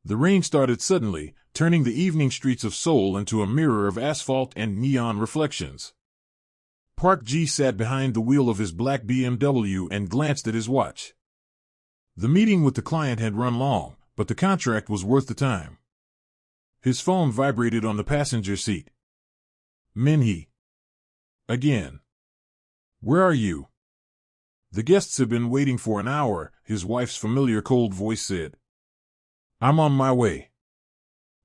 The rain started suddenly, turning the evening streets of Seoul into a mirror of asphalt and neon reflections. Park Ji sat behind the wheel of his black BMW and glanced at his watch. The meeting with the client had run long, but the contract was worth the time. His phone vibrated on the passenger seat. Min-hee. Again. Where are you? The guests have been waiting for an hour, his wife's familiar cold voice said. I'm on my way.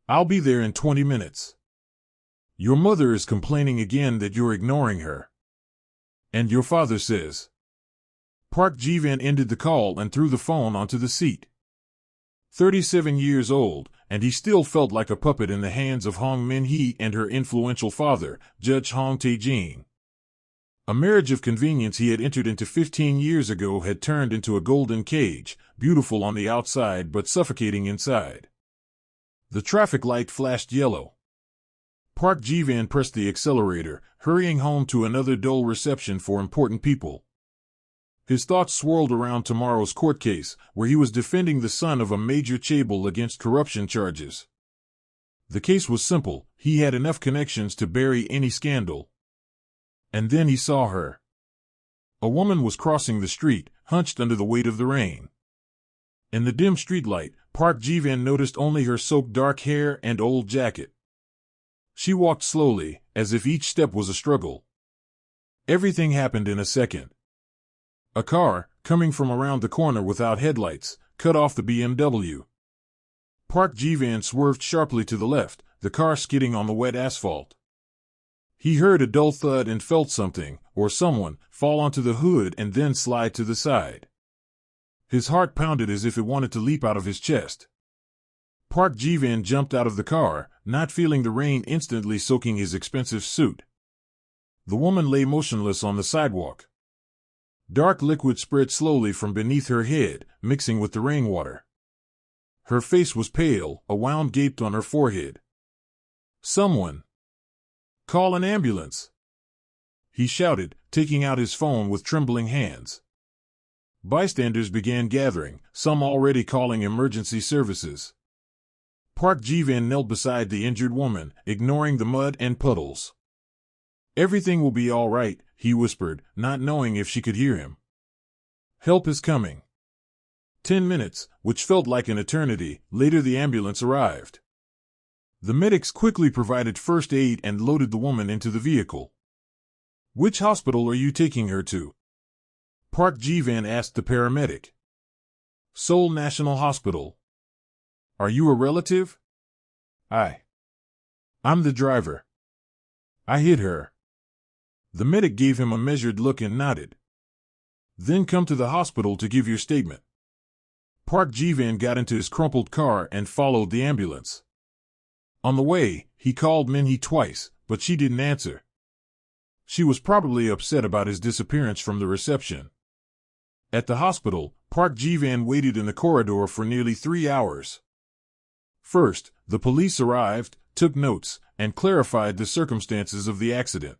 I'll be there in 20 minutes. Your mother is complaining again that you're ignoring her. And your father says. Park Ji-van ended the call and threw the phone onto the seat. 37 years old, and he still felt like a puppet in the hands of Hong Min-hee and her influential father, Judge Hong Tae-jin. A marriage of convenience he had entered into 15 years ago had turned into a golden cage, beautiful on the outside but suffocating inside. The traffic light flashed yellow. Park Ji-van pressed the accelerator, hurrying home to another dull reception for important people. His thoughts swirled around tomorrow's court case, where he was defending the son of a major chaebol against corruption charges. The case was simple, he had enough connections to bury any scandal. And then he saw her. A woman was crossing the street, hunched under the weight of the rain. In the dim streetlight, Park Ji-van noticed only her soaked dark hair and old jacket. She walked slowly, as if each step was a struggle. Everything happened in a second. A car, coming from around the corner without headlights, cut off the BMW. Park Ji-van swerved sharply to the left, the car skidding on the wet asphalt. He heard a dull thud and felt something, or someone, fall onto the hood and then slide to the side. His heart pounded as if it wanted to leap out of his chest. Park Ji-van jumped out of the car, not feeling the rain instantly soaking his expensive suit. The woman lay motionless on the sidewalk. Dark liquid spread slowly from beneath her head, mixing with the rainwater. Her face was pale, a wound gaped on her forehead. Someone! Call an ambulance! He shouted, taking out his phone with trembling hands. Bystanders began gathering, some already calling emergency services. Park Ji-van knelt beside the injured woman, ignoring the mud and puddles. Everything will be all right, he whispered, not knowing if she could hear him. Help is coming. 10 minutes, which felt like an eternity, later the ambulance arrived. The medics quickly provided first aid and loaded the woman into the vehicle. Which hospital are you taking her to? Park Ji-van asked the paramedic. Seoul National Hospital. Are you a relative? I'm the driver. I hit her. The medic gave him a measured look and nodded. Then come to the hospital to give your statement. Park Ji-van got into his crumpled car and followed the ambulance. On the way, he called Min-hee twice, but she didn't answer. She was probably upset about his disappearance from the reception. At the hospital, Park Ji-van waited in the corridor for nearly 3 hours. First, the police arrived, took notes, and clarified the circumstances of the accident.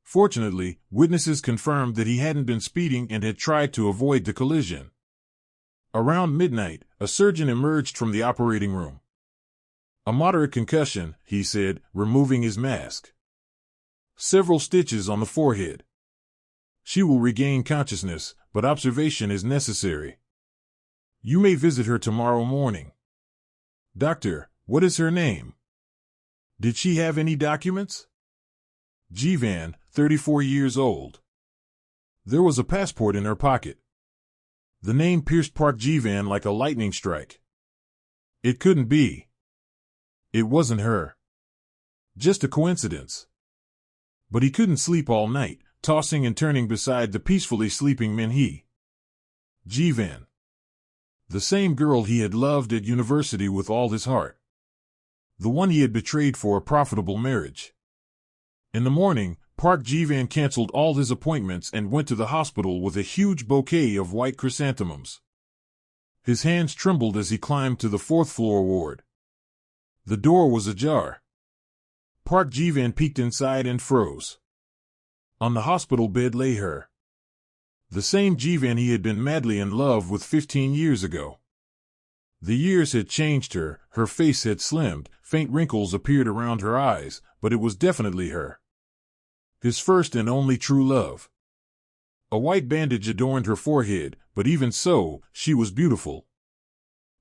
Fortunately, witnesses confirmed that he hadn't been speeding and had tried to avoid the collision. Around midnight, a surgeon emerged from the operating room. A moderate concussion, he said, removing his mask. Several stitches on the forehead. She will regain consciousness, but observation is necessary. You may visit her tomorrow morning. Doctor, what is her name? Did she have any documents? Ji-van, 34 years old. There was a passport in her pocket. The name pierced Park Ji-van like a lightning strike. It couldn't be. It wasn't her. Just a coincidence. But he couldn't sleep all night, tossing and turning beside the peacefully sleeping Min-hee. Ji-van. The same girl he had loved at university with all his heart. The one he had betrayed for a profitable marriage. In the morning, Park Ji-van canceled all his appointments and went to the hospital with a huge bouquet of white chrysanthemums. His hands trembled as he climbed to the 4th-floor ward. The door was ajar. Park Ji-van peeked inside and froze. On the hospital bed lay her. The same Ji-van he had been madly in love with 15 years ago. The years had changed her, her face had slimmed, faint wrinkles appeared around her eyes, but it was definitely her. His first and only true love. A white bandage adorned her forehead, but even so, she was beautiful.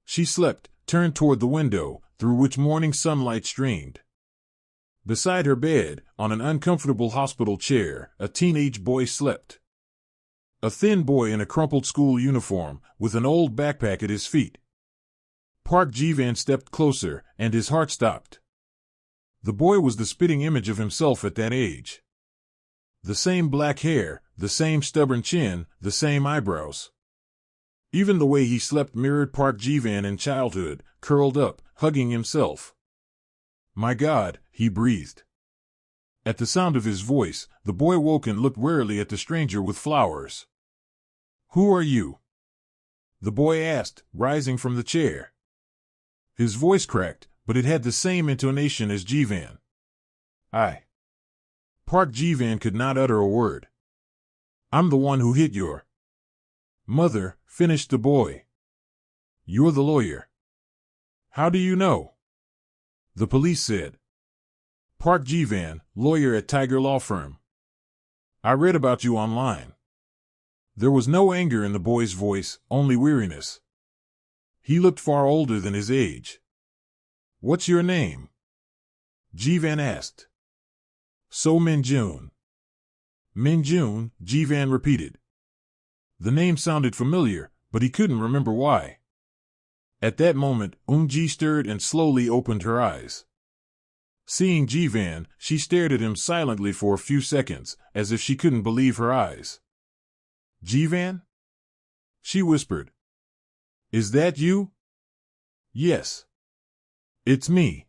She slept, turned toward the window, through which morning sunlight streamed. Beside her bed, on an uncomfortable hospital chair, a teenage boy slept. A thin boy in a crumpled school uniform, with an old backpack at his feet. Park Ji-van stepped closer, and his heart stopped. The boy was the spitting image of himself at that age. The same black hair, the same stubborn chin, the same eyebrows. Even the way he slept mirrored Park Ji-van in childhood, curled up, hugging himself. "My God," he breathed. At the sound of his voice, the boy woke and looked warily at the stranger with flowers. "Who are you?" the boy asked, rising from the chair. His voice cracked, but it had the same intonation as Ji-van. "I." Park Ji-van could not utter a word. "I'm the one who hit your mother," finished the boy. "You're the lawyer." "How do you know?" "The police said." "Park Ji-van, lawyer at Tiger Law Firm. I read about you online." There was no anger in the boy's voice, only weariness. He looked far older than his age. "What's your name?" Ji-van asked. "So Min-jun." "Min-jun," Ji-van repeated. The name sounded familiar, but he couldn't remember why. At that moment, Eun-ji stirred and slowly opened her eyes. Seeing Ji-van, she stared at him silently for a few seconds, as if she couldn't believe her eyes. "Ji-van?" she whispered. "Is that you?" "Yes. It's me."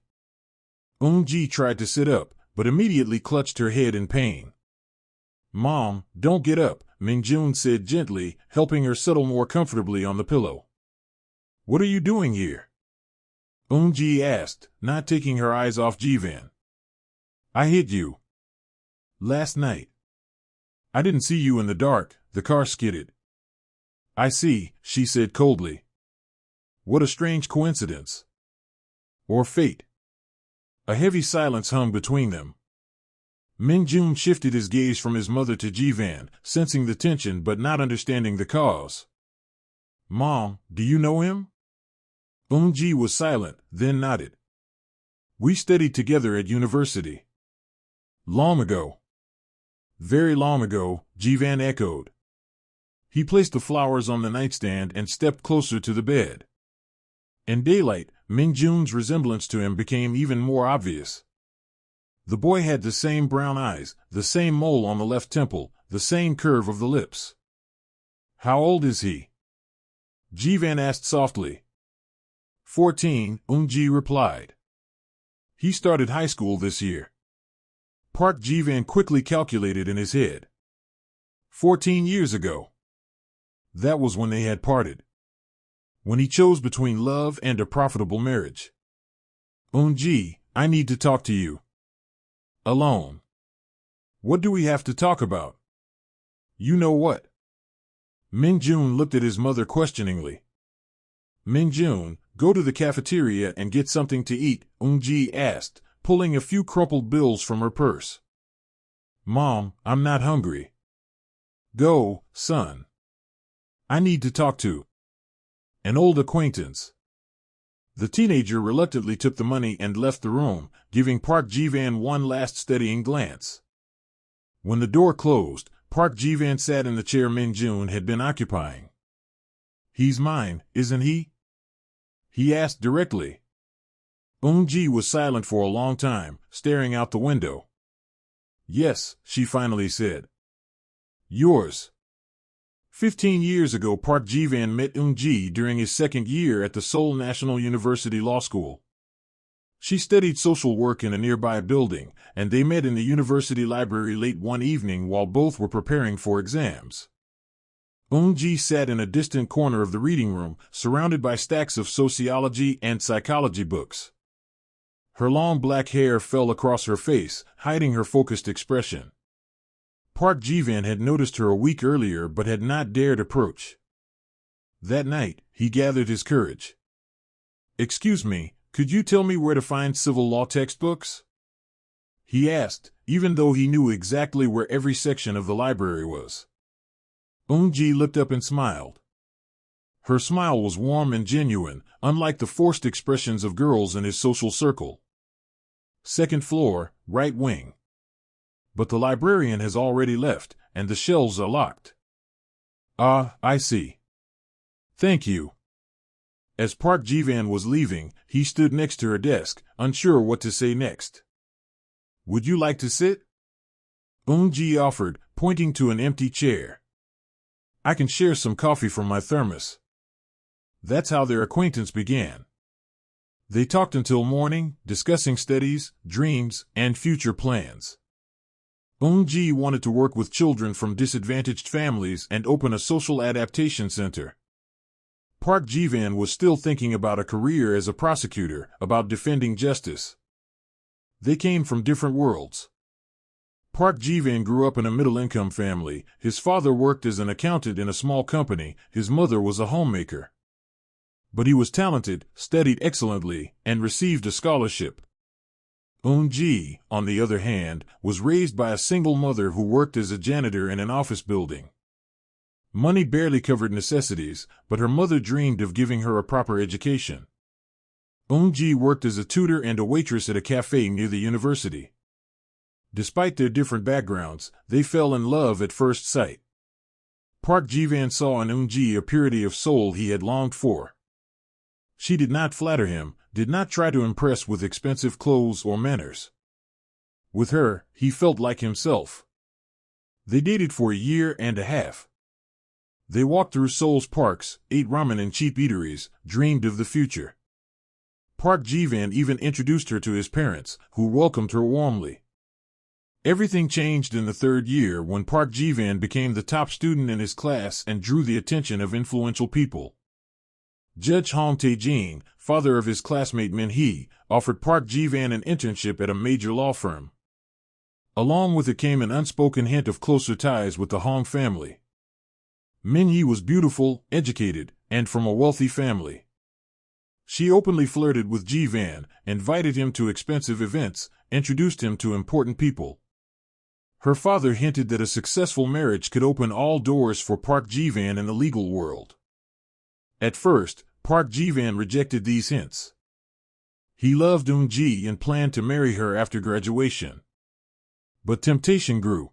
Eun-ji tried to sit up, but immediately clutched her head in pain. "Mom, don't get up," Min-jun said gently, helping her settle more comfortably on the pillow. "What are you doing here?" Eun-ji asked, not taking her eyes off Ji-van. "I hit you last night. I didn't see you in the dark, the car skidded." "I see," she said coldly. "What a strange coincidence. Or fate." A heavy silence hung between them. Min-jun shifted his gaze from his mother to Ji-van, sensing the tension but not understanding the cause. "Mom, do you know him?" Eun-ji was silent, then nodded. "We studied together at university." "Long ago." "Very long ago," Ji-van echoed. He placed the flowers on the nightstand and stepped closer to the bed. In daylight, Min-jun's resemblance to him became even more obvious. The boy had the same brown eyes, the same mole on the left temple, the same curve of the lips. "How old is he?" Ji-van asked softly. 14, Eun-ji replied. "He started high school this year." Park Ji-van quickly calculated in his head. 14 years ago. That was when they had parted. When he chose between love and a profitable marriage. "Eun-ji, I need to talk to you. Alone." "What do we have to talk about?" "You know what?" Min-jun looked at his mother questioningly. "Min-jun, go to the cafeteria and get something to eat," Eun-ji asked, pulling a few crumpled bills from her purse. "Mom, I'm not hungry." "Go, son. I need to talk to an old acquaintance." The teenager reluctantly took the money and left the room, giving Park Ji-van one last steadying glance. When the door closed, Park Ji-van sat in the chair Min-jun had been occupying. "He's mine, isn't he?" he asked directly. Eun-ji was silent for a long time, staring out the window. "Yes," she finally said. "Yours." 15 years ago, Park Ji-van met Eun-ji during his second year at the Seoul National University Law School. She studied social work in a nearby building, and they met in the university library late one evening while both were preparing for exams. Eun-ji sat in a distant corner of the reading room, surrounded by stacks of sociology and psychology books. Her long black hair fell across her face, hiding her focused expression. Park Ji-van had noticed her a week earlier but had not dared approach. That night, he gathered his courage. Excuse me, could you tell me where to find civil law textbooks? He asked, even though he knew exactly where every section of the library was. Eun-ji looked up and smiled. Her smile was warm and genuine, unlike the forced expressions of girls in his social circle. Second floor, right wing. But the librarian has already left, and the shelves are locked. Ah, I see. Thank you. As Park Ji-van was leaving, he stood next to her desk, unsure what to say next. Would you like to sit? Eun-ji offered, pointing to an empty chair. I can share some coffee from my thermos. That's how their acquaintance began. They talked until morning, discussing studies, dreams, and future plans. Eun-ji wanted to work with children from disadvantaged families and open a social adaptation center. Park Ji-van was still thinking about a career as a prosecutor, about defending justice. They came from different worlds. Park Ji-van grew up in a middle-income family. His father worked as an accountant in a small company, his mother was a homemaker. But he was talented, studied excellently, and received a scholarship. Eun-ji, on the other hand, was raised by a single mother who worked as a janitor in an office building. Money barely covered necessities, but her mother dreamed of giving her a proper education. Eun-ji worked as a tutor and a waitress at a cafe near the university. Despite their different backgrounds, they fell in love at first sight. Park Ji-van saw in Eun-ji a purity of soul he had longed for. She did not flatter him, did not try to impress with expensive clothes or manners. With her, he felt like himself. They dated for a year and a half. They walked through Seoul's parks, ate ramen in cheap eateries, dreamed of the future. Park Ji-van even introduced her to his parents, who welcomed her warmly. Everything changed in the third year when Park Ji-van became the top student in his class and drew the attention of influential people. Judge Hong Tae-jin, father of his classmate Min-hee, offered Park Ji-van an internship at a major law firm. Along with it came an unspoken hint of closer ties with the Hong family. Min-hee was beautiful, educated, and from a wealthy family. She openly flirted with Ji-van, invited him to expensive events, introduced him to important people. Her father hinted that a successful marriage could open all doors for Park Ji-van in the legal world. At first, Park Ji-van rejected these hints. He loved Eun-ji and planned to marry her after graduation. But temptation grew.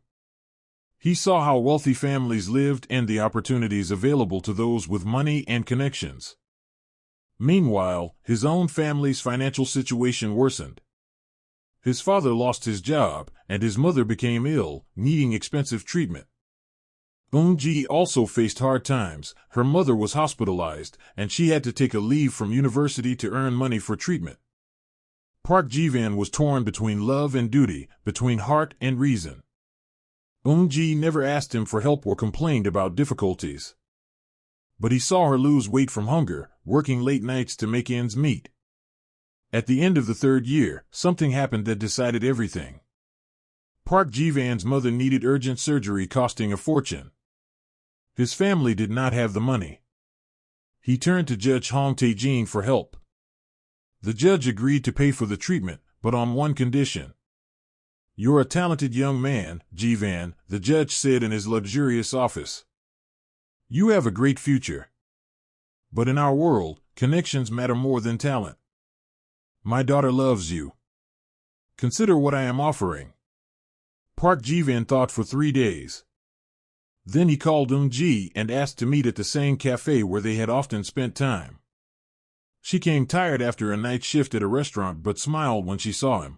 He saw how wealthy families lived and the opportunities available to those with money and connections. Meanwhile, his own family's financial situation worsened. His father lost his job, and his mother became ill, needing expensive treatment. Eun-ji also faced hard times. Her mother was hospitalized, and she had to take a leave from university to earn money for treatment. Park Ji-van was torn between love and duty, between heart and reason. Eun-ji never asked him for help or complained about difficulties. But he saw her lose weight from hunger, working late nights to make ends meet. At the end of the third year, something happened that decided everything. Park Ji-van's mother needed urgent surgery costing a fortune. His family did not have the money. He turned to Judge Hong Tae-jin for help. The judge agreed to pay for the treatment, but on one condition. You're a talented young man, Ji-van, the judge said in his luxurious office. You have a great future. But in our world, connections matter more than talent. My daughter loves you. Consider what I am offering. Park Ji-van thought for 3 days. Then he called Eun-ji and asked to meet at the same cafe where they had often spent time. She came tired after a night shift at a restaurant but smiled when she saw him.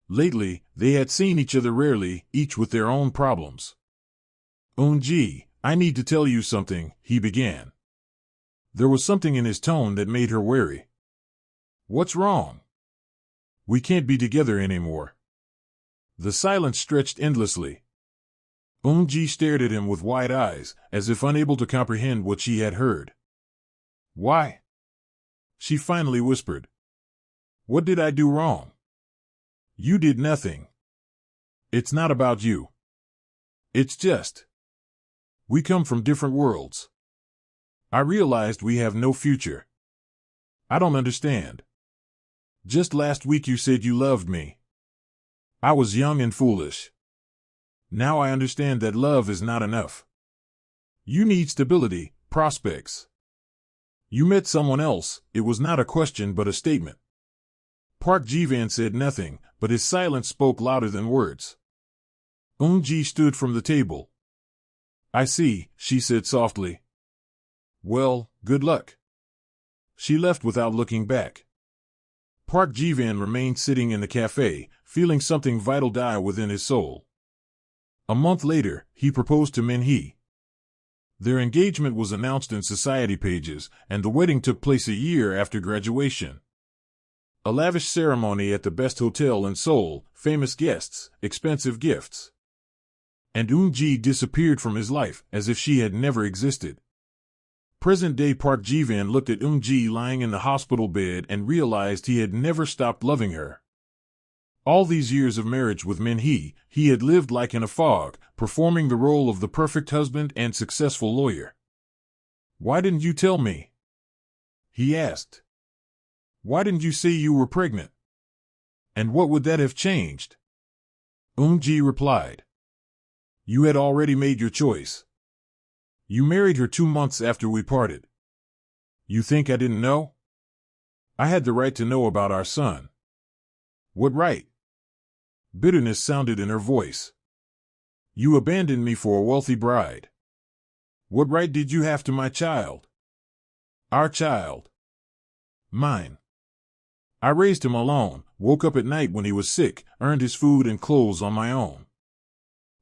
Lately, they had seen each other rarely, each with their own problems. Eun-ji, I need to tell you something, he began. There was something in his tone that made her wary. What's wrong? We can't be together anymore. The silence stretched endlessly. Eun-ji stared at him with wide eyes, as if unable to comprehend what she had heard. Why? She finally whispered. What did I do wrong? You did nothing. It's not about you. It's just. We come from different worlds. I realized we have no future. I don't understand. Just last week you said you loved me. I was young and foolish. Now I understand that love is not enough. You need stability, prospects. You met someone else. It was not a question but a statement. Park Ji-van said nothing, but his silence spoke louder than words. Eun-ji stood from the table. I see, she said softly. Well, good luck. She left without looking back. Park Ji-van remained sitting in the cafe, feeling something vital die within his soul. A month later, he proposed to Min-hee. Their engagement was announced in society pages, and the wedding took place a year after graduation. A lavish ceremony at the best hotel in Seoul, famous guests, expensive gifts. And Eun-ji disappeared from his life, as if she had never existed. Present-day Park Ji-van looked at Eun-ji lying in the hospital bed and realized he had never stopped loving her. All these years of marriage with Min-hee, he had lived like in a fog, performing the role of the perfect husband and successful lawyer. Why didn't you tell me? He asked. Why didn't you say you were pregnant? And what would that have changed? Eun-ji replied. You had already made your choice. You married her 2 months after we parted. You think I didn't know? I had the right to know about our son. What right? Bitterness sounded in her voice. You abandoned me for a wealthy bride. What right did you have to my child? Our child. Mine. I raised him alone, woke up at night when he was sick, earned his food and clothes on my own.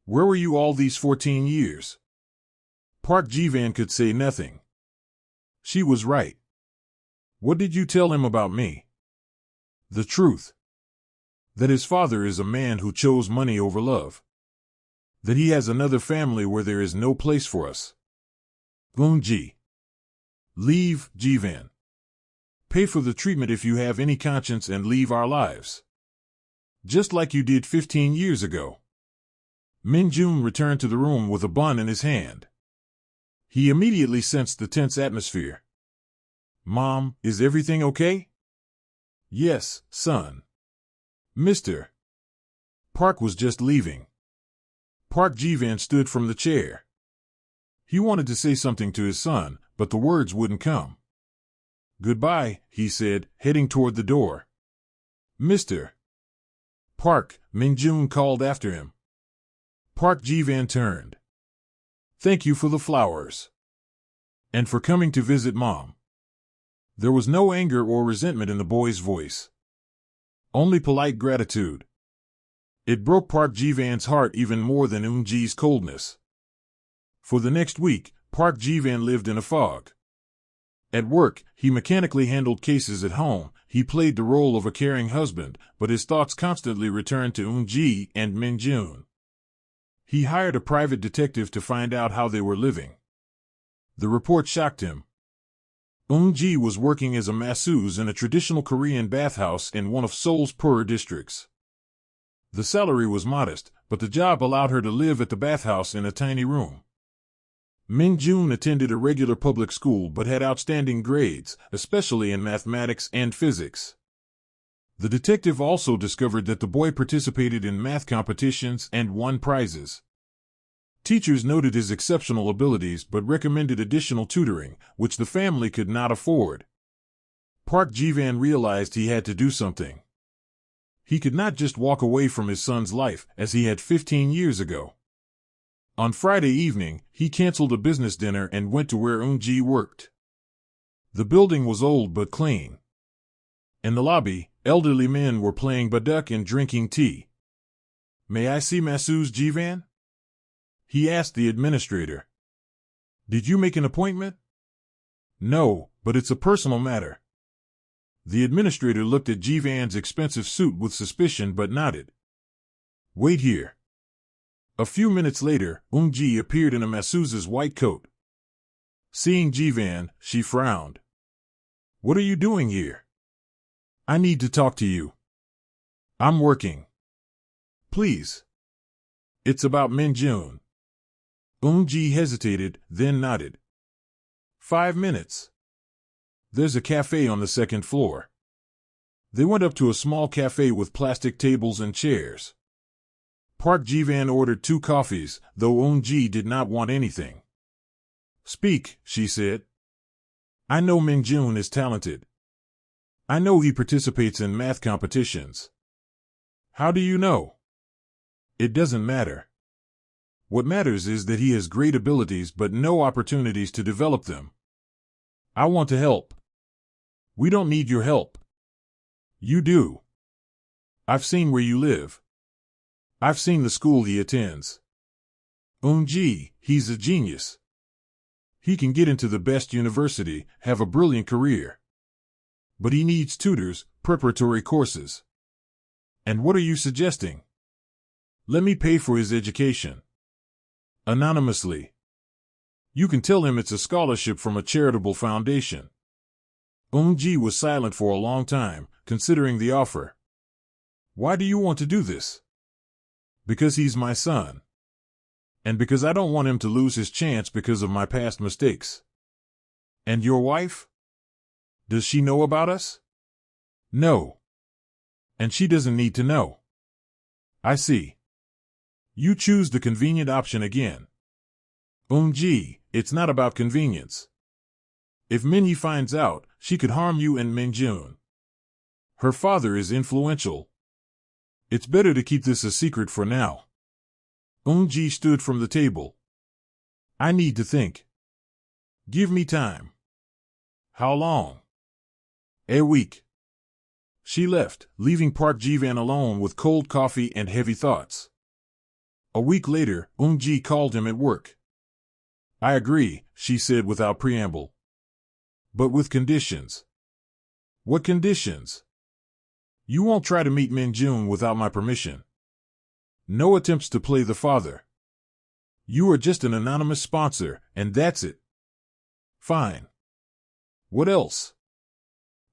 Where were you all these 14 years? Park Ji-van could say nothing. She was right. What did you tell him about me? The truth. That his father is a man who chose money over love. That he has another family where there is no place for us. Eun-ji. Leave, Ji-van. Pay for the treatment if you have any conscience and leave our lives. Just like you did 15 years ago. Min-jun returned to the room with a bun in his hand. He immediately sensed the tense atmosphere. Mom, is everything okay? Yes, son. Mr. Park was just leaving. Park Ji-van stood from the chair. He wanted to say something to his son, but the words wouldn't come. Goodbye, he said, heading toward the door. Mr. Park, Min-jun called after him. Park Ji-van turned. Thank you for the flowers. And for coming to visit Mom. There was no anger or resentment in the boy's voice. Only polite gratitude. It broke Park Ji-van's heart even more than Eun-ji's coldness. For the next week, Park Ji-van lived in a fog. At work, he mechanically handled cases. At home, he played the role of a caring husband, but his thoughts constantly returned to Eun-ji and Min-jun. He hired a private detective to find out how they were living. The report shocked him. Eun-ji was working as a masseuse in a traditional Korean bathhouse in one of Seoul's poorer districts. The salary was modest, but the job allowed her to live at the bathhouse in a tiny room. Min-jun attended a regular public school but had outstanding grades, especially in mathematics and physics. The detective also discovered that the boy participated in math competitions and won prizes. Teachers noted his exceptional abilities but recommended additional tutoring, which the family could not afford. Park Ji-van realized he had to do something. He could not just walk away from his son's life, as he had 15 years ago. On Friday evening, he canceled a business dinner and went to where Eun-ji worked. The building was old but clean. In the lobby, elderly men were playing baduk and drinking tea. May I see Masseuse Ji-van? He asked the administrator. Did you make an appointment? No, but it's a personal matter. The administrator looked at Ji-van's expensive suit with suspicion but nodded. Wait here. A few minutes later, Eun-ji appeared in a masseuse's white coat. Seeing Ji-van, she frowned. What are you doing here? I need to talk to you. I'm working. Please. It's about Min-jun. Eun-ji hesitated, then nodded. 5 minutes. There's a cafe on the second floor. They went up to a small cafe with plastic tables and chairs. Park Ji-van ordered 2 coffees, though Eun-ji did not want anything. Speak, she said. I know Min-jun is talented. I know he participates in math competitions. How do you know? It doesn't matter. What matters is that he has great abilities but no opportunities to develop them. I want to help. We don't need your help. You do. I've seen where you live. I've seen the school he attends. Eun-ji, he's a genius. He can get into the best university, have a brilliant career. But he needs tutors, preparatory courses. And what are you suggesting? Let me pay for his education. Anonymously. You can tell him it's a scholarship from a charitable foundation. Eun-ji was silent for a long time, considering the offer. Why do you want to do this? Because he's my son. And because I don't want him to lose his chance because of my past mistakes. And your wife? Does she know about us? No. And she doesn't need to know. I see. You choose the convenient option again. Eun-ji, it's not about convenience. If Min-hee finds out, she could harm you and Min-jun. Her father is influential. It's better to keep this a secret for now. Eun-ji stood from the table. I need to think. Give me time. How long? A week. She left, leaving Park Ji-van alone with cold coffee and heavy thoughts. A week later, Eun-ji called him at work. I agree, she said without preamble. But with conditions. What conditions? You won't try to meet Min-jun without my permission. No attempts to play the father. You are just an anonymous sponsor, and that's it. Fine. What else?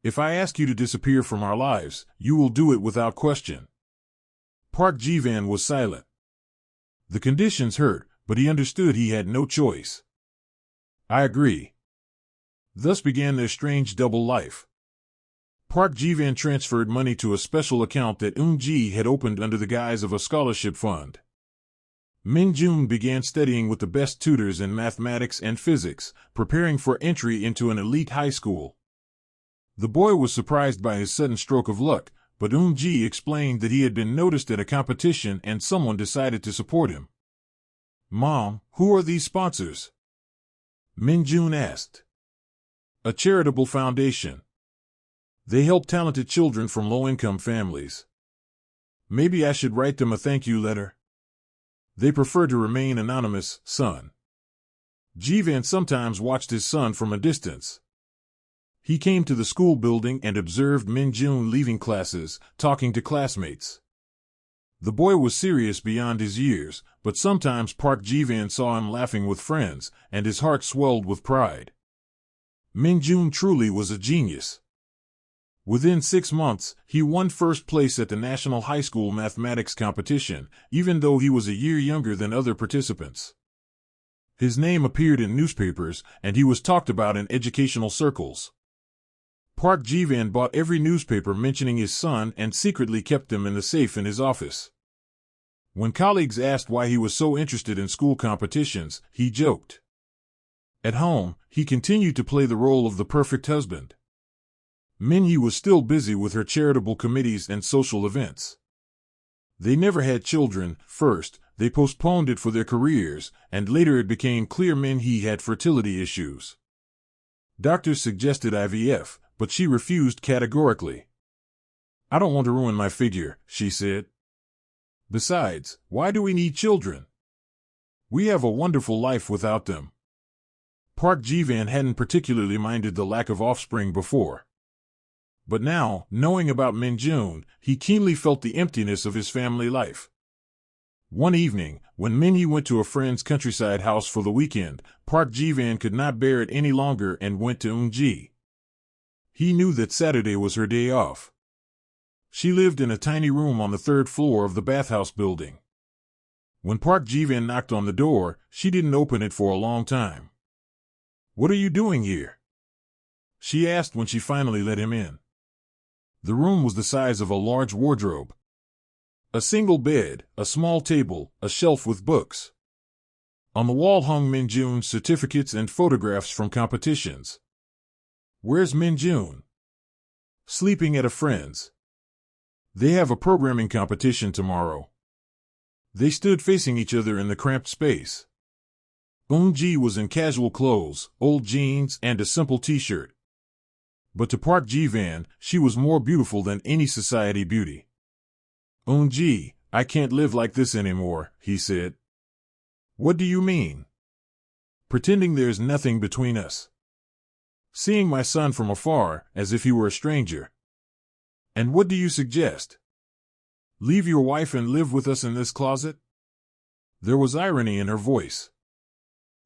If I ask you to disappear from our lives, you will do it without question. Park Ji-van was silent. The conditions hurt, but he understood he had no choice. I agree. Thus began their strange double life. Park Ji-van transferred money to a special account that Eun-ji had opened under the guise of a scholarship fund. Min-jun began studying with the best tutors in mathematics and physics, preparing for entry into an elite high school. The boy was surprised by his sudden stroke of luck, but Eun-ji explained that he had been noticed at a competition and someone decided to support him. Mom, who are these sponsors? Min-jun asked. A charitable foundation. They help talented children from low-income families. Maybe I should write them a thank you letter. They prefer to remain anonymous, son. Ji-van sometimes watched his son from a distance. He came to the school building and observed Min-jun leaving classes, talking to classmates. The boy was serious beyond his years, but sometimes Park Ji-van saw him laughing with friends, and his heart swelled with pride. Min-jun truly was a genius. Within 6 months, he won first place at the National High School Mathematics Competition, even though he was a year younger than other participants. His name appeared in newspapers, and he was talked about in educational circles. Park Ji-van bought every newspaper mentioning his son and secretly kept them in the safe in his office. When colleagues asked why he was so interested in school competitions, he joked. At home, he continued to play the role of the perfect husband. Min-hee was still busy with her charitable committees and social events. They never had children. First, they postponed it for their careers, and later it became clear Min-hee had fertility issues. Doctors suggested IVF, but she refused categorically. I don't want to ruin my figure, she said. Besides, why do we need children? We have a wonderful life without them. Park Ji-van hadn't particularly minded the lack of offspring before. But now, knowing about Min-jun, he keenly felt the emptiness of his family life. One evening, when Min-hee went to a friend's countryside house for the weekend, Park Ji-van could not bear it any longer and went to Eun-ji. He knew that Saturday was her day off. She lived in a tiny room on the 3rd floor of the bathhouse building. When Park Ji-van knocked on the door, she didn't open it for a long time. What are you doing here? she asked when she finally let him in. The room was the size of a large wardrobe. A single bed, a small table, a shelf with books. On the wall hung Minjun's certificates and photographs from competitions. Where's Minjun? Sleeping at a friend's. They have a programming competition tomorrow. They stood facing each other in the cramped space. Eun-ji was in casual clothes, old jeans, and a simple t-shirt. But to Park Ji-van, she was more beautiful than any society beauty. Eun-ji, I can't live like this anymore, he said. What do you mean? Pretending there's nothing between us. Seeing my son from afar, as if he were a stranger. And what do you suggest? Leave your wife and live with us in this closet? There was irony in her voice.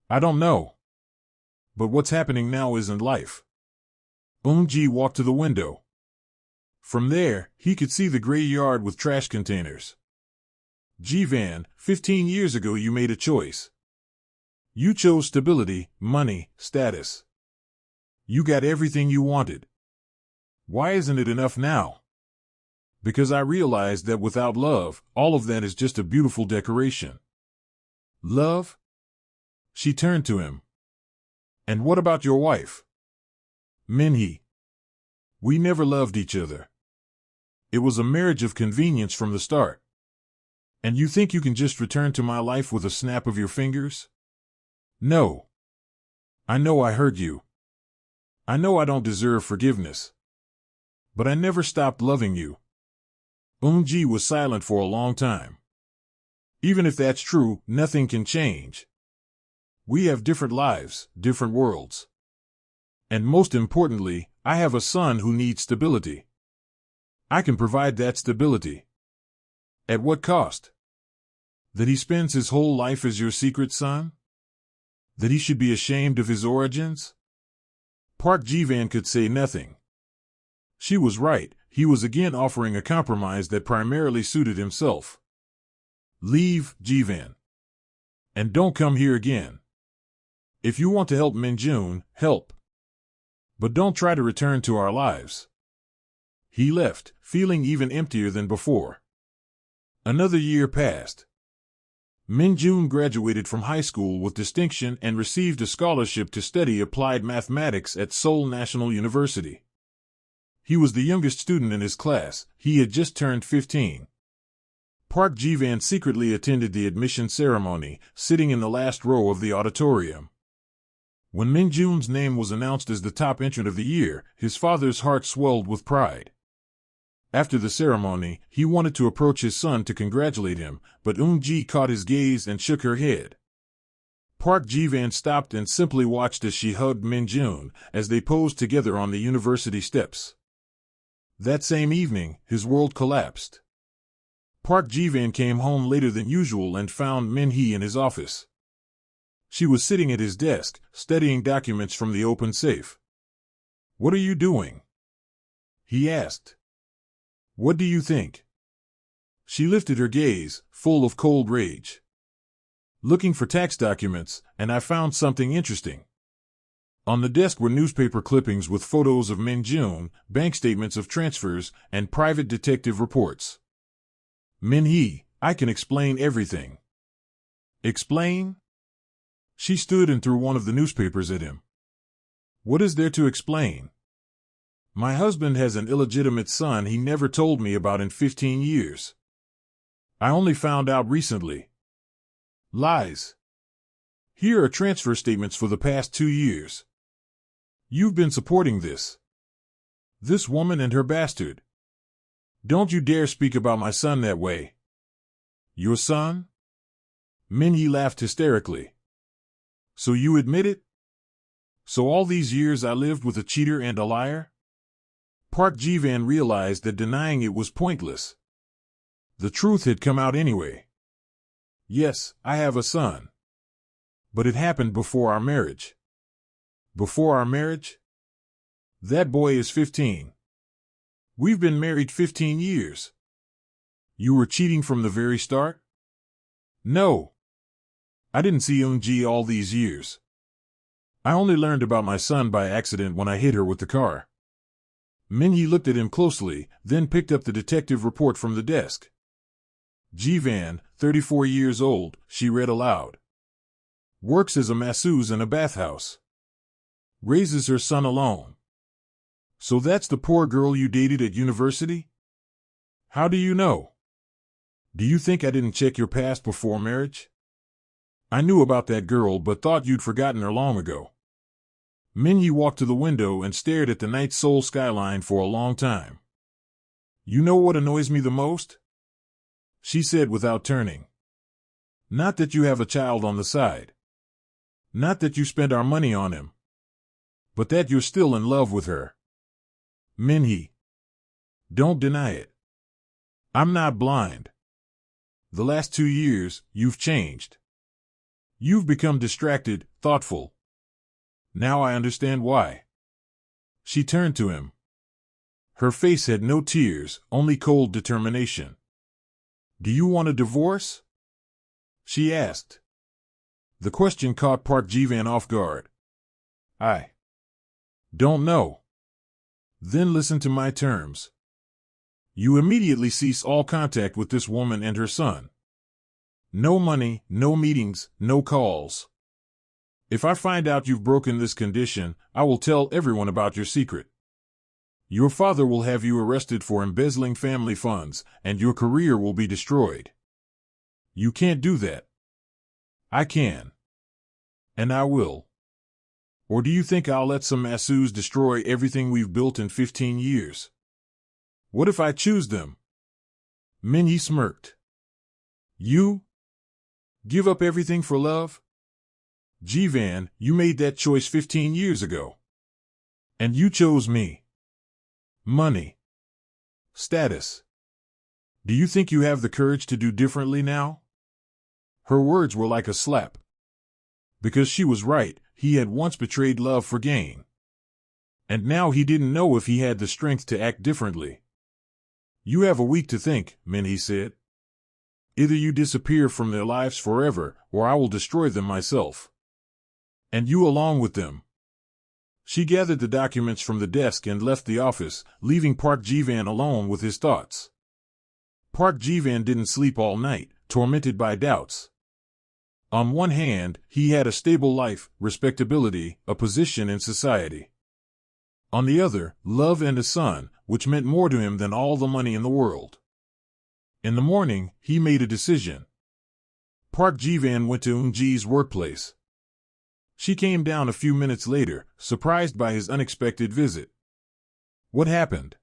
I don't know. But what's happening now isn't life. Eun-ji walked to the window. From there, he could see the gray yard with trash containers. Ji-van, 15 years ago you made a choice. You chose stability, money, status. You got everything you wanted. Why isn't it enough now? Because I realized that without love, all of that is just a beautiful decoration. Love? She turned to him. And what about your wife? Min-hee. We never loved each other. It was a marriage of convenience from the start. And you think you can just return to my life with a snap of your fingers? No. I know I hurt you. I know I don't deserve forgiveness. But I never stopped loving you. Eun-ji was silent for a long time. Even if that's true, nothing can change. We have different lives, different worlds. And most importantly, I have a son who needs stability. I can provide that stability. At what cost? That he spends his whole life as your secret son? That he should be ashamed of his origins? Park Ji-van could say nothing. She was right, he was again offering a compromise that primarily suited himself. Leave, Ji-van. And don't come here again. If you want to help Minjun, help. But don't try to return to our lives. He left, feeling even emptier than before. Another year passed. Minjun graduated from high school with distinction and received a scholarship to study applied mathematics at Seoul National University. He was the youngest student in his class, he had just turned 15. Park Ji-van secretly attended the admission ceremony, sitting in the last row of the auditorium. When Minjun's name was announced as the top entrant of the year, his father's heart swelled with pride. After the ceremony, he wanted to approach his son to congratulate him, but Eun-ji caught his gaze and shook her head. Park Ji-van stopped and simply watched as she hugged Minjun, as they posed together on the university steps. That same evening, his world collapsed. Park Ji-van came home later than usual and found Min-hee in his office. She was sitting at his desk, studying documents from the open safe. What are you doing? He asked. What do you think? She lifted her gaze, full of cold rage. Looking for tax documents, and I found something interesting. On the desk were newspaper clippings with photos of Minjun, bank statements of transfers, and private detective reports. Min-hee, I can explain everything. Explain? She stood and threw one of the newspapers at him. What is there to explain? My husband has an illegitimate son he never told me about in 15 years. I only found out recently. Lies. Here are transfer statements for the past 2 years. You've been supporting this. This woman and her bastard. Don't you dare speak about my son that way. Your son? Min-hee laughed hysterically. So you admit it? So all these years I lived with a cheater and a liar? Park Ji-van realized that denying it was pointless. The truth had come out anyway. Yes, I have a son. But it happened before our marriage. Before our marriage? That boy is 15. We've been married 15 years. You were cheating from the very start? No. I didn't see Eun-ji all these years. I only learned about my son by accident when I hit her with the car. Min-hee looked at him closely, then picked up the detective report from the desk. Jivan, 34 years old, she read aloud. Works as a masseuse in a bathhouse. Raises her son alone. So that's the poor girl you dated at university? How do you know? Do you think I didn't check your past before marriage? I knew about that girl but thought you'd forgotten her long ago. Min-hee walked to the window and stared at the night Seoul skyline for a long time. You know what annoys me the most? She said without turning. Not that you have a child on the side. Not that you spent our money on him. But that you're still in love with her. Min-hee. Don't deny it. I'm not blind. The last 2 years, you've changed. You've become distracted, thoughtful. Now I understand why. She turned to him. Her face had no tears, only cold determination. Do you want a divorce? She asked. The question caught Park Ji-van off guard. I don't know. Then listen to my terms. You immediately cease all contact with this woman and her son. No money, no meetings, no calls. If I find out you've broken this condition, I will tell everyone about your secret. Your father will have you arrested for embezzling family funds, and your career will be destroyed. You can't do that. I can. And I will. Or do you think I'll let some masseuse destroy everything we've built in 15 years? What if I choose them? Min-hee smirked. You? Give up everything for love? Ji-van, you made that choice 15 years ago. And you chose me. Money. Status. Do you think you have the courage to do differently now? Her words were like a slap. Because she was right, he had once betrayed love for gain. And now he didn't know if he had the strength to act differently. You have a week to think, Min-hee said. Either you disappear from their lives forever, or I will destroy them myself. And you along with them. She gathered the documents from the desk and left the office, leaving Park Ji-van alone with his thoughts. Park Ji-van didn't sleep all night, tormented by doubts. On one hand, he had a stable life, respectability, a position in society. On the other, love and a son, which meant more to him than all the money in the world. In the morning, he made a decision. Park Ji-van went to Eun-ji's workplace. She came down a few minutes later, surprised by his unexpected visit. What happened?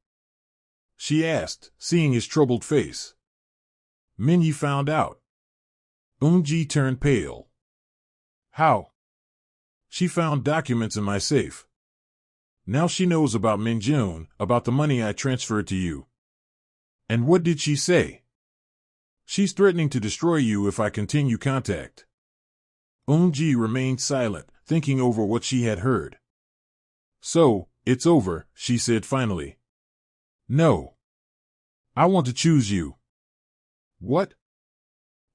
She asked, seeing his troubled face. Min-hee found out. Eun-ji turned pale. How? She found documents in my safe. Now she knows about Min-jun, about the money I transferred to you. And what did she say? She's threatening to destroy you if I continue contact. Eun-ji remained silent, thinking over what she had heard. So, it's over, she said finally. No. I want to choose you. What?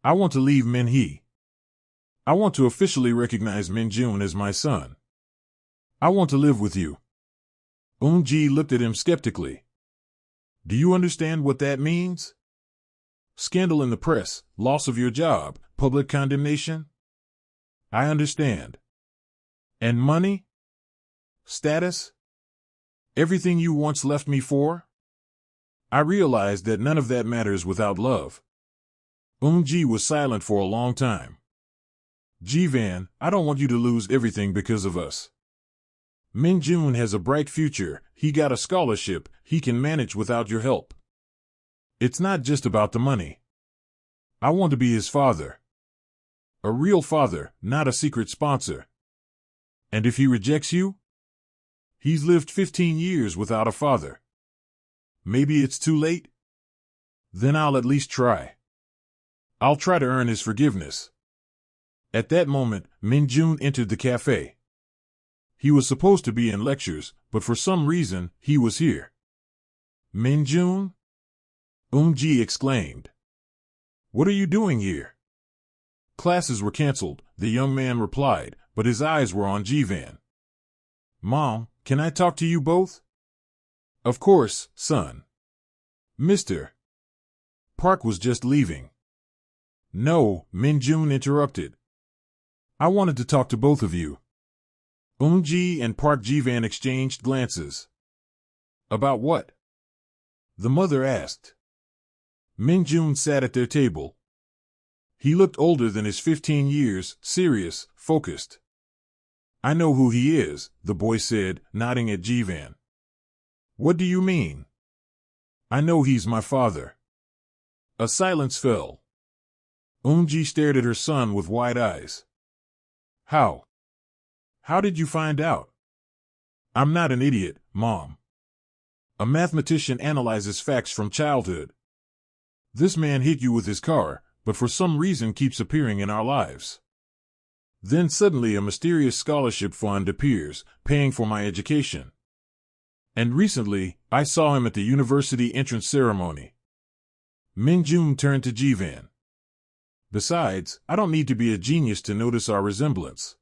I want to leave Min-hee. I want to officially recognize Min-jun as my son. I want to live with you. Eun-ji looked at him skeptically. Do you understand what that means? Scandal in the press, loss of your job, public condemnation? I understand. And money? Status? Everything you once left me for? I realized that none of that matters without love. Eun-ji was silent for a long time. Ji-van, I don't want you to lose everything because of us. Min-jun has a bright future, he got a scholarship, he can manage without your help. It's not just about the money. I want to be his father. A real father, not a secret sponsor. And if he rejects you? He's lived 15 years without a father. Maybe it's too late? Then I'll at least try. I'll try to earn his forgiveness. At that moment, Min-jun entered the cafe. He was supposed to be in lectures, but for some reason, he was here. Min-jun? Eun-ji exclaimed. What are you doing here? Classes were canceled, the young man replied, but his eyes were on Jivan. "Mom, can I talk to you both?" "Of course, son." "Mr. Park was just leaving." "No," Min-jun interrupted. "I wanted to talk to both of you." Eun-ji and Park Jivan exchanged glances. "About what?" the mother asked. Min-jun sat at their table. He looked older than his 15 years, serious, focused. "I know who he is," the boy said, nodding at Jivan. "What do you mean?" "I know he's my father." A silence fell. Eun-ji stared at her son with wide eyes. "How? How did you find out?" "I'm not an idiot, Mom. A mathematician analyzes facts from childhood. This man hit you with his car, but for some reason keeps appearing in our lives. Then suddenly a mysterious scholarship fund appears, paying for my education. And recently, I saw him at the university entrance ceremony." Min-jun turned to Jivan. "Besides, I don't need to be a genius to notice our resemblance.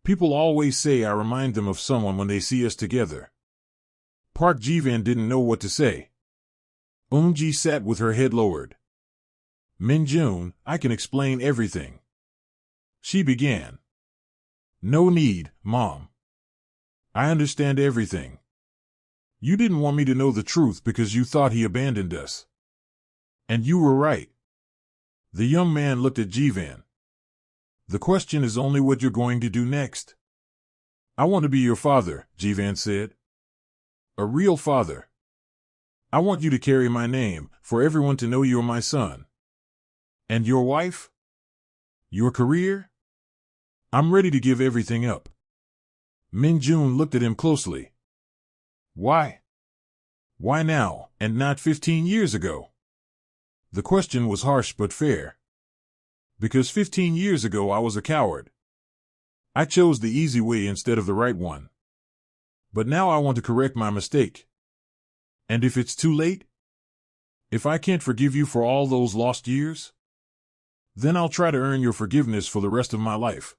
People always say I remind them of someone when they see us together." Park Jivan didn't know what to say. Eun-ji sat with her head lowered. "Min-jun, I can explain everything," she began. "No need, Mom. I understand everything. You didn't want me to know the truth because you thought he abandoned us. And you were right." The young man looked at Jivan. "The question is only what you're going to do next." "I want to be your father," Jivan said. "A real father. I want you to carry my name, for everyone to know you're my son." "And your wife? Your career?" "I'm ready to give everything up." Min-jun looked at him closely. "Why? Why now, and not 15 years ago?" The question was harsh but fair. "Because 15 years ago I was a coward. I chose the easy way instead of the right one. But now I want to correct my mistake. And if it's too late? If I can't forgive you for all those lost years? Then I'll try to earn your forgiveness for the rest of my life."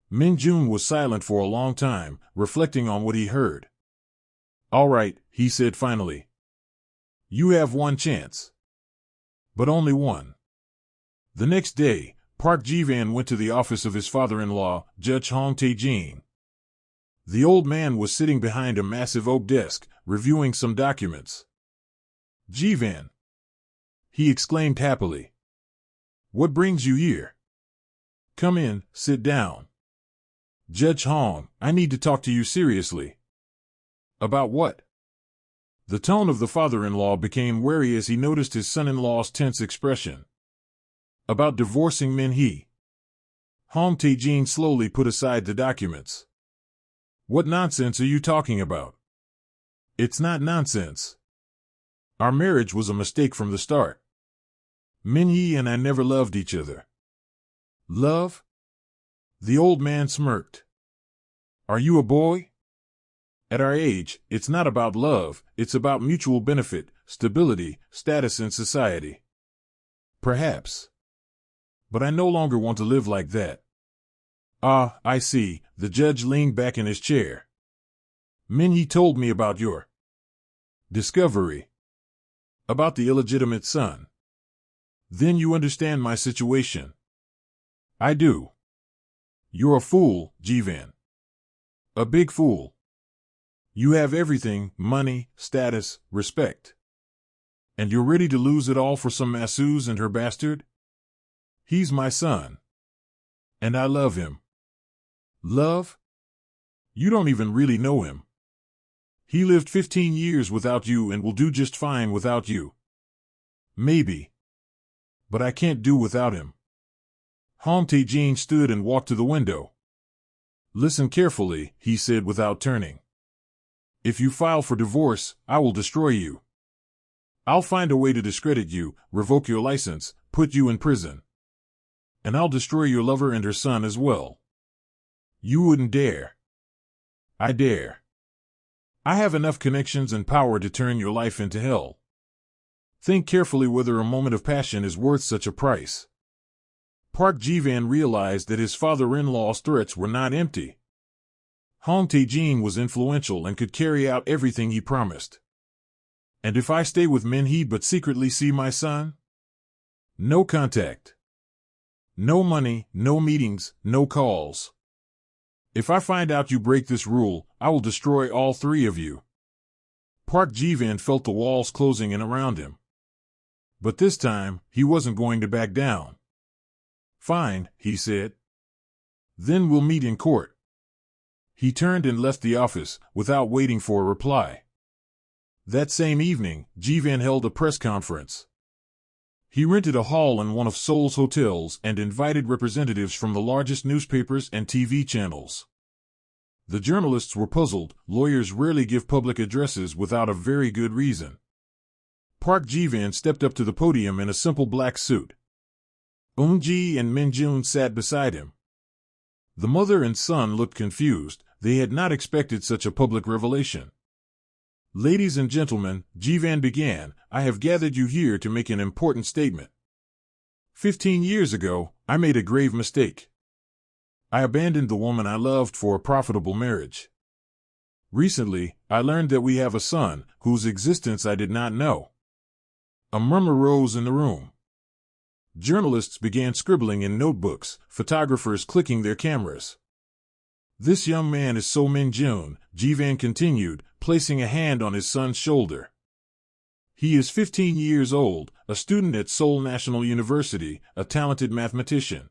Min-jun was silent for a long time, reflecting on what he heard. "All right," he said finally. "You have one chance. But only one." The next day, Park Jivan went to the office of his father-in-law, Judge Hong Tae-jin. The old man was sitting behind a massive oak desk, reviewing some documents. "Jivan!" he exclaimed happily. "What brings you here? Come in, sit down." "Judge Hong, I need to talk to you seriously." "About what?" The tone of the father-in-law became wary as he noticed his son-in-law's tense expression. "About divorcing Min-hee." Hong Tae-jin slowly put aside the documents. "What nonsense are you talking about?" "It's not nonsense. Our marriage was a mistake from the start. Min-hee and I never loved each other." "Love?" The old man smirked. "Are you a boy? At our age, it's not about love, it's about mutual benefit, stability, status in society." "Perhaps. But I no longer want to live like that." "Ah, I see." The judge leaned back in his chair. "Min-hee told me about your discovery. About the illegitimate son. Then you understand my situation." "I do." "You're a fool, Jivan. A big fool. You have everything, money, status, respect. And you're ready to lose it all for some masseuse and her bastard? He's my son. And I love him." "Love? You don't even really know him. He lived 15 years without you and will do just fine without you." "Maybe. But I can't do without him." Hong Tae-jin stood and walked to the window. "Listen carefully," he said without turning. "If you file for divorce, I will destroy you. I'll find a way to discredit you, revoke your license, put you in prison. And I'll destroy your lover and her son as well. You wouldn't dare. I dare. I have enough connections and power to turn your life into hell. Think carefully whether a moment of passion is worth such a price." Park Ji-van realized that his father-in-law's threats were not empty. Hong Tae-jin was influential and could carry out everything he promised. And if I stay with Min-hee but secretly see my son? No contact. No money, no meetings, no calls. If I find out you break this rule, I will destroy all three of you. Park Ji-van felt the walls closing in around him. But this time, he wasn't going to back down. Fine, he said. Then we'll meet in court. He turned and left the office, without waiting for a reply. That same evening, Ji-van held a press conference. He rented a hall in one of Seoul's hotels and invited representatives from the largest newspapers and TV channels. The journalists were puzzled. Lawyers rarely give public addresses without a very good reason. Park Ji-van stepped up to the podium in a simple black suit. Eun-ji and Min-jun sat beside him. The mother and son looked confused. They had not expected such a public revelation. Ladies and gentlemen, Ji-van began, I have gathered you here to make an important statement. 15 years ago, I made a grave mistake. I abandoned the woman I loved for a profitable marriage. Recently, I learned that we have a son, whose existence I did not know. A murmur rose in the room. Journalists began scribbling in notebooks, photographers clicking their cameras. This young man is So Min-jun, Ji-van continued, placing a hand on his son's shoulder. He is 15 years old, a student at Seoul National University, a talented mathematician.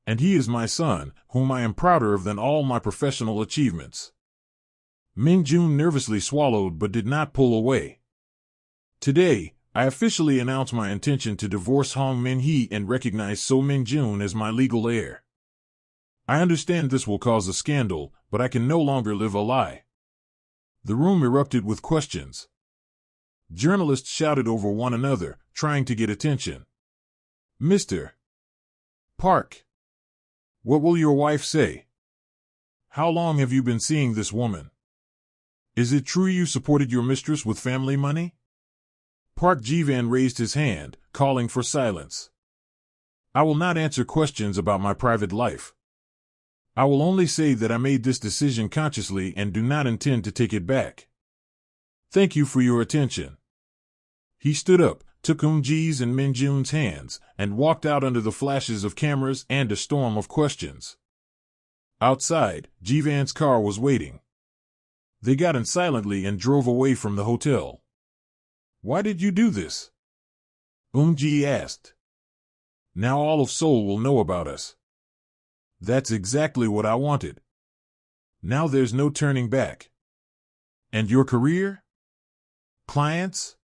And he is my son, whom I am prouder of than all my professional achievements. Min-jun nervously swallowed but did not pull away. Today, I officially announce my intention to divorce Hong Min-hee and recognize So Min-jun as my legal heir. I understand this will cause a scandal, but I can no longer live a lie. The room erupted with questions. Journalists shouted over one another, trying to get attention. Mr. Park, what will your wife say? How long have you been seeing this woman? Is it true you supported your mistress with family money? Park Ji-van raised his hand, calling for silence. I will not answer questions about my private life. I will only say that I made this decision consciously and do not intend to take it back. Thank you for your attention. He stood up, took Eun-ji's and Min-jun's hands, and walked out under the flashes of cameras and a storm of questions. Outside, Ji-van's car was waiting. They got in silently and drove away from the hotel. Why did you do this? Eun-ji asked. Now all of Seoul will know about us. That's exactly what I wanted. Now there's no turning back. And your career? Clients?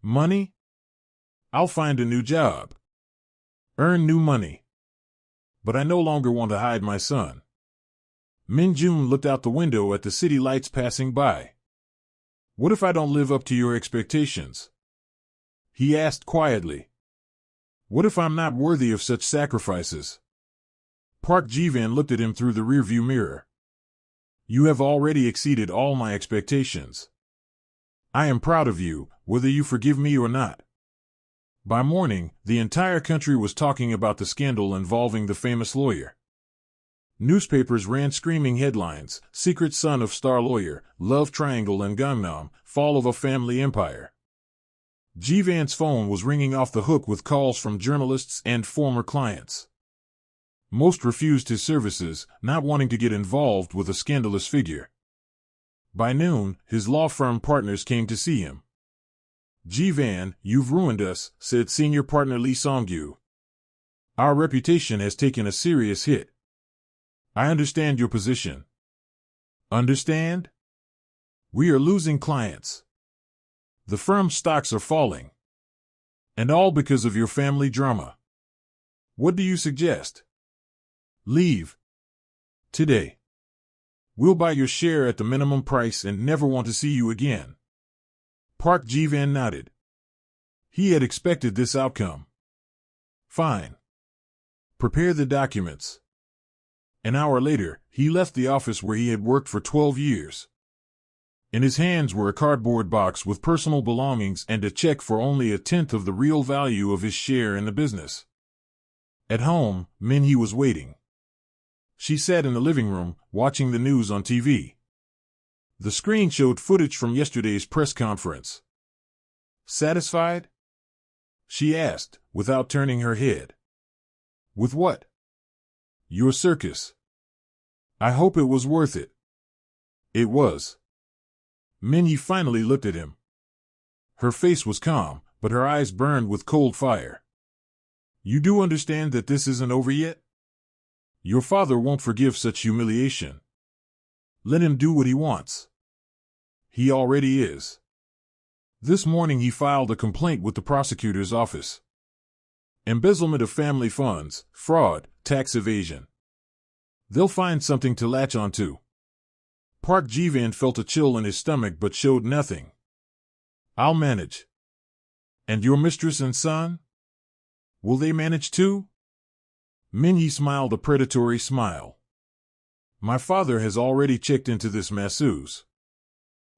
Money? I'll find a new job. Earn new money. But I no longer want to hide my son. Min-jun looked out the window at the city lights passing by. What if I don't live up to your expectations? He asked quietly. What if I'm not worthy of such sacrifices? Park Ji-van looked at him through the rearview mirror. You have already exceeded all my expectations. I am proud of you, whether you forgive me or not. By morning, the entire country was talking about the scandal involving the famous lawyer. Newspapers ran screaming headlines, Secret Son of Star Lawyer, Love Triangle and Gangnam, Fall of a Family Empire. Ji-van's phone was ringing off the hook with calls from journalists and former clients. Most refused his services, not wanting to get involved with a scandalous figure. By noon, his law firm partners came to see him. Ji-van, you've ruined us, said senior partner Lee Song-gyu. Our reputation has taken a serious hit. I understand your position. Understand? We are losing clients. The firm's stocks are falling. And all because of your family drama. What do you suggest? Leave. Today. We'll buy your share at the minimum price and never want to see you again. Park Ji-van nodded. He had expected this outcome. Fine. Prepare the documents. An hour later, he left the office where he had worked for 12 years. In his hands were a cardboard box with personal belongings and a check for only a tenth of the real value of his share in the business. At home, Min-hee was waiting. She sat in the living room, watching the news on TV. The screen showed footage from yesterday's press conference. Satisfied? She asked, without turning her head. With what? Your circus. I hope it was worth it. It was. Min-hee finally looked at him. Her face was calm, but her eyes burned with cold fire. You do understand that this isn't over yet? Your father won't forgive such humiliation. Let him do what he wants. He already is. This morning he filed a complaint with the prosecutor's office. Embezzlement of family funds, fraud, tax evasion. They'll find something to latch onto. Park Ji-van felt a chill in his stomach but showed nothing. I'll manage. And your mistress and son? Will they manage too? Min-hee smiled a predatory smile. My father has already checked into this masseuse.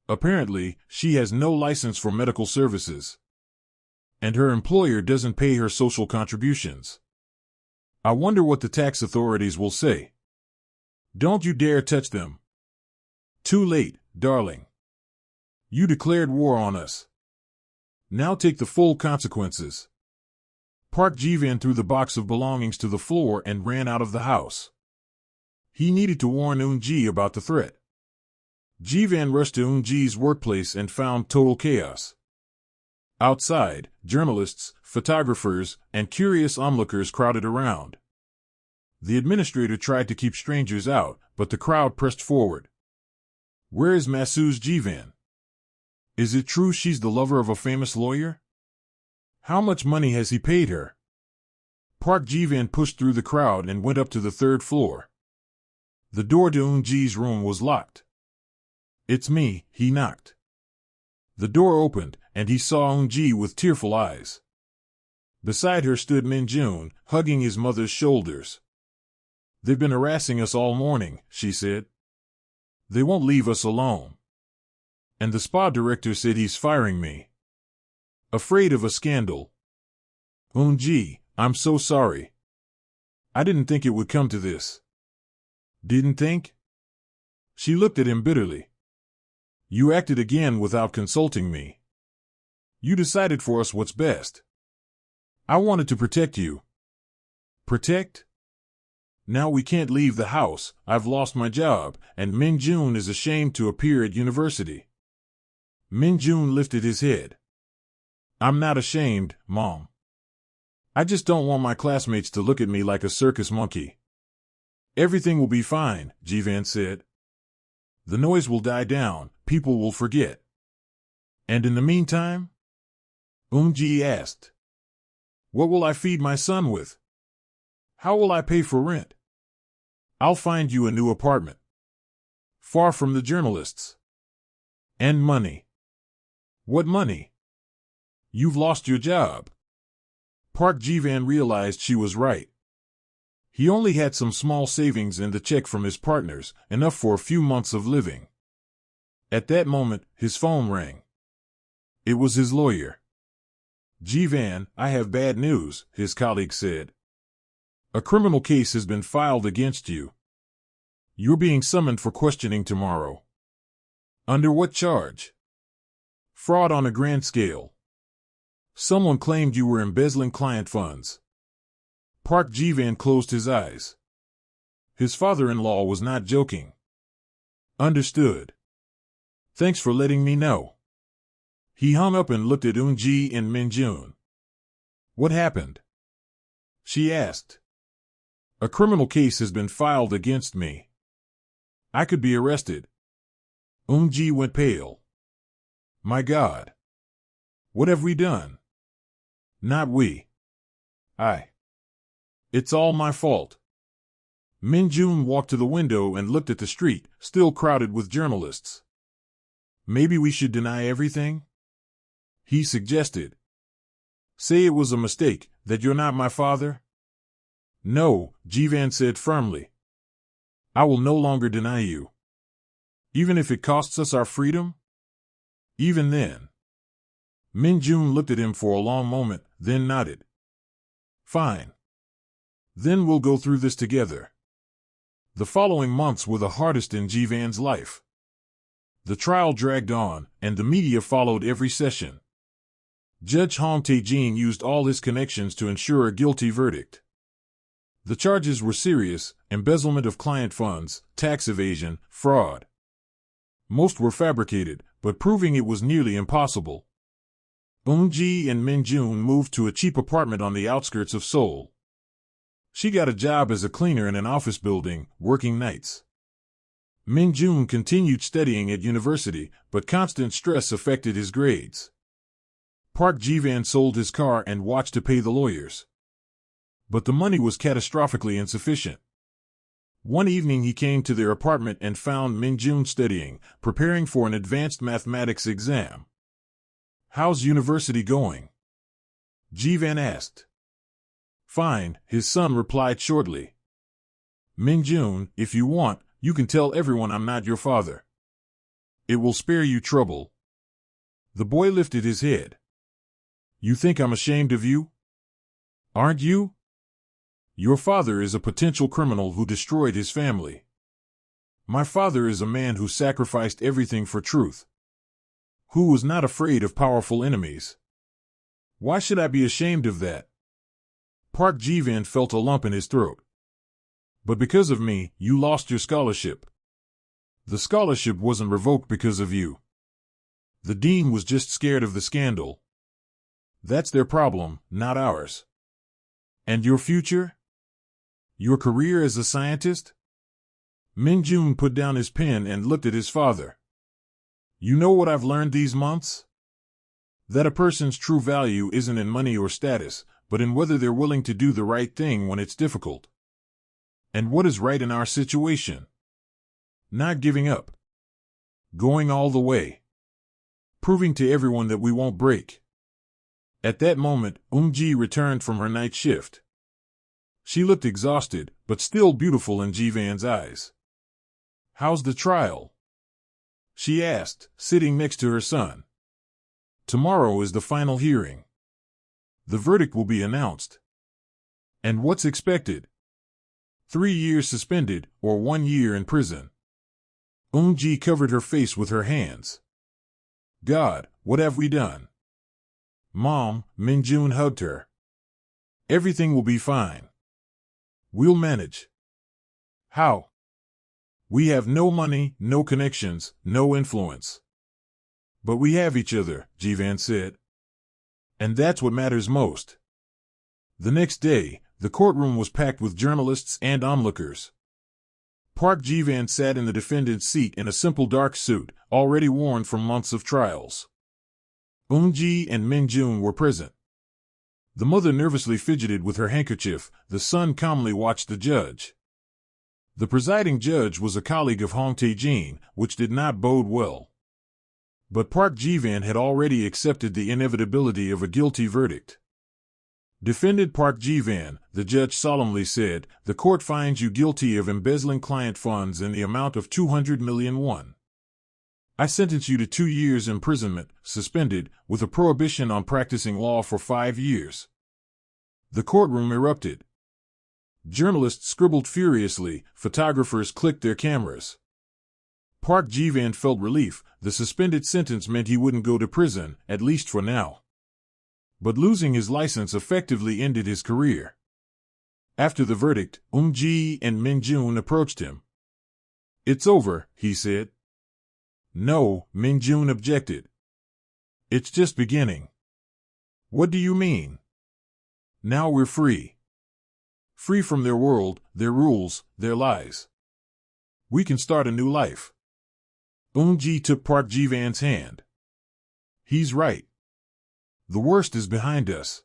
Apparently, she has no license for medical services. And her employer doesn't pay her social contributions. I wonder what the tax authorities will say. Don't you dare touch them. Too late, darling. You declared war on us. Now take the full consequences. Park Ji-van threw the box of belongings to the floor and ran out of the house. He needed to warn Eun-ji about the threat. Ji-van rushed to Eun-ji's workplace and found total chaos. Outside, journalists, photographers, and curious onlookers crowded around. The administrator tried to keep strangers out, but the crowd pressed forward. Where is masseuse Ji-van? Is it true she's the lover of a famous lawyer? How much money has he paid her? Park Ji-van pushed through the crowd and went up to the third floor. The door to Eun-ji's room was locked. It's me, he knocked. The door opened, and he saw Eun-ji with tearful eyes. Beside her stood Min-jun, hugging his mother's shoulders. They've been harassing us all morning, she said. They won't leave us alone. And the spa director said he's firing me. Afraid of a scandal. Eun-ji, I'm so sorry. I didn't think it would come to this. Didn't think? She looked at him bitterly. You acted again without consulting me. You decided for us what's best. I wanted to protect you. Protect? Now we can't leave the house, I've lost my job, and Min-jun is ashamed to appear at university. Min-jun lifted his head. I'm not ashamed, Mom. I just don't want my classmates to look at me like a circus monkey. Everything will be fine, Ji-van said. The noise will die down, people will forget. And in the meantime? Eun-ji asked. What will I feed my son with? How will I pay for rent? I'll find you a new apartment. Far from the journalists. And money. What money? You've lost your job. Park Ji-van realized she was right. He only had some small savings and the check from his partners, enough for a few months of living. At that moment, his phone rang. It was his lawyer. Ji-van, I have bad news, his colleague said. A criminal case has been filed against you. You're being summoned for questioning tomorrow. Under what charge? Fraud on a grand scale. Someone claimed you were embezzling client funds. Park Ji-van closed his eyes. His father-in-law was not joking. Understood. Thanks for letting me know. He hung up and looked at Eun-ji and Min-jun. What happened? She asked. A criminal case has been filed against me. I could be arrested. Eun-ji went pale. My God. What have we done? Not we. It's all my fault. Min-jun walked to the window and looked at the street, still crowded with journalists. Maybe we should deny everything? He suggested. Say it was a mistake, that you're not my father? No, Ji-van said firmly. I will no longer deny you. Even if it costs us our freedom? Even then. Min-jun looked at him for a long moment, then nodded. Fine. Then we'll go through this together. The following months were the hardest in Jivan's life. The trial dragged on, and the media followed every session. Judge Confronting used all his connections to ensure a guilty verdict. The charges were serious: embezzlement of client funds, tax evasion, fraud. Most were fabricated, but proving it was nearly impossible. Eun-ji and Min-jun moved to a cheap apartment on the outskirts of Seoul. She got a job as a cleaner in an office building, working nights. Min-jun continued studying at university, but constant stress affected his grades. Park Ji-van sold his car and watched to pay the lawyers. But the money was catastrophically insufficient. One evening he came to their apartment and found Min-jun studying, preparing for an advanced mathematics exam. "How's university going?" Ji-van asked. "Fine," his son replied shortly. "Min-jun, if you want, you can tell everyone I'm not your father. It will spare you trouble." The boy lifted his head. "You think I'm ashamed of you? Aren't you? Your father is a potential criminal who destroyed his family. My father is a man who sacrificed everything for truth, who was not afraid of powerful enemies. Why should I be ashamed of that?" Park Ji-van felt a lump in his throat. "But because of me, you lost your scholarship. The scholarship wasn't revoked because of you. The dean was just scared of the scandal. That's their problem, not ours. And your future? Your career as a scientist?" Min-jun put down his pen and looked at his father. "You know what I've learned these months? That a person's true value isn't in money or status, but in whether they're willing to do the right thing when it's difficult. And what is right in our situation? Not giving up. Going all the way. Proving to everyone that we won't break." At that moment, Eun-ji returned from her night shift. She looked exhausted, but still beautiful in Ji-van's eyes. "How's the trial?" she asked, sitting next to her son. "Tomorrow is the final hearing. The verdict will be announced." "And what's expected?" 3 years suspended, or 1 year in prison." Eun-ji covered her face with her hands. "God, what have we done?" "Mom," Min-jun hugged her. "Everything will be fine. We'll manage." "How?" "We have no money, no connections, no influence. But we have each other," Ji-van said. "And that's what matters most." The next day, the courtroom was packed with journalists and onlookers. Park Ji-van sat in the defendant's seat in a simple dark suit, already worn from months of trials. Eun-ji and Min-jun were present. The mother nervously fidgeted with her handkerchief, the son calmly watched the judge. The presiding judge was a colleague of Confronting, which did not bode well. But Park Ji-van had already accepted the inevitability of a guilty verdict. "Defendant Park Ji-van," the judge solemnly said, "the court finds you guilty of embezzling client funds in the amount of 200 million won. I sentence you to 2 years imprisonment, suspended, with a prohibition on practicing law for 5 years. The courtroom erupted. Journalists scribbled furiously, photographers clicked their cameras. Park Ji-van felt relief. The suspended sentence meant he wouldn't go to prison, at least for now. But losing his license effectively ended his career. After the verdict, Eun-ji and Min-jun approached him. "It's over," he said. "No," Min-jun objected. "It's just beginning." "What do you mean?" "Now we're free. Free from their world, their rules, their lies. We can start a new life." Eun-ji took Park Ji-van's hand. "He's right. The worst is behind us.